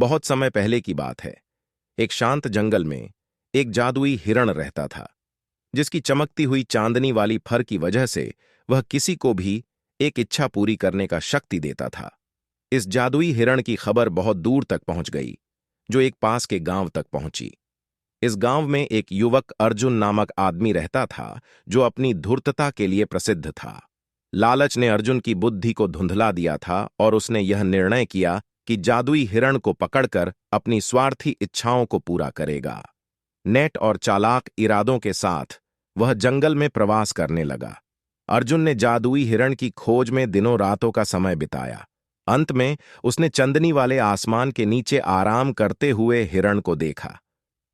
बहुत समय पहले की बात है। एक शांत जंगल में एक जादुई हिरण रहता था, जिसकी चमकती हुई चांदनी वाली फर की वजह से वह किसी को भी एक इच्छा पूरी करने का शक्ति देता था। इस जादुई हिरण की खबर बहुत दूर तक पहुंच गई, जो एक पास के गांव तक पहुंची। इस गांव में एक युवक अर्जुन नामक आदमी रहता था, जो अपनी धूर्तता के लिए प्रसिद्ध था। लालच ने अर्जुन की बुद्धि को धुंधला दिया था और उसने यह निर्णय किया कि जादुई हिरण को पकड़कर अपनी स्वार्थी इच्छाओं को पूरा करेगा। नेट और चालाक इरादों के साथ वह जंगल में प्रवास करने लगा। अर्जुन ने जादुई हिरण की खोज में दिनों रातों का समय बिताया। अंत में उसने चंदनी वाले आसमान के नीचे आराम करते हुए हिरण को देखा।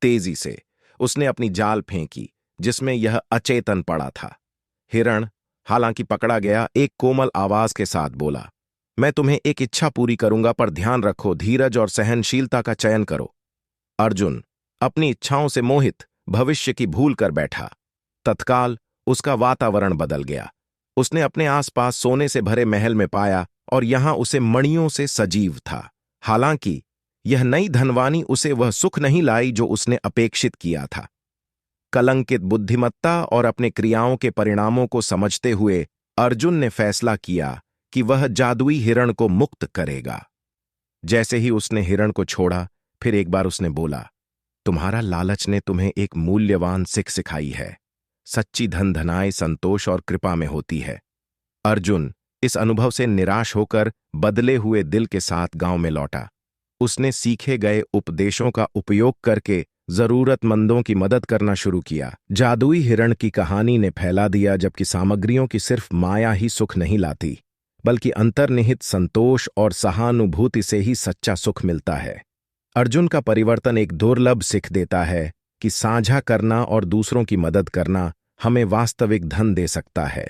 तेजी से उसने अपनी जाल फेंकी, जिसमें यह अचेतन पड़ा था। हिरण, हालांकि पकड़ा गया, एक कोमल आवाज के साथ बोला, मैं तुम्हें एक इच्छा पूरी करूंगा, पर ध्यान रखो, धीरज और सहनशीलता का चयन करो। अर्जुन अपनी इच्छाओं से मोहित भविष्य की भूल कर बैठा। तत्काल उसका वातावरण बदल गया। उसने अपने आसपास सोने से भरे महल में पाया और यहां उसे मणियों से सजीव था। हालांकि यह नई धनवानी उसे वह सुख नहीं लाई जो उसने अपेक्षित किया था। कलंकित बुद्धिमत्ता और अपने क्रियाओं के परिणामों को समझते हुए अर्जुन ने फैसला किया कि वह जादुई हिरण को मुक्त करेगा। जैसे ही उसने हिरण को छोड़ा, फिर एक बार उसने बोला, तुम्हारा लालच ने तुम्हें एक मूल्यवान सीख सिखाई है। सच्ची धन धनाई संतोष और कृपा में होती है। अर्जुन इस अनुभव से निराश होकर बदले हुए दिल के साथ गांव में लौटा। उसने सीखे गए उपदेशों का उपयोग करके जरूरतमंदों की मदद करना शुरू किया। जादुई हिरण की कहानी ने फैला दिया जबकि सामग्रियों की सिर्फ माया ही सुख नहीं लाती, बल्कि अंतर्निहित संतोष और सहानुभूति से ही सच्चा सुख मिलता है। अर्जुन का परिवर्तन एक दुर्लभ सीख देता है कि साझा करना और दूसरों की मदद करना हमें वास्तविक धन दे सकता है।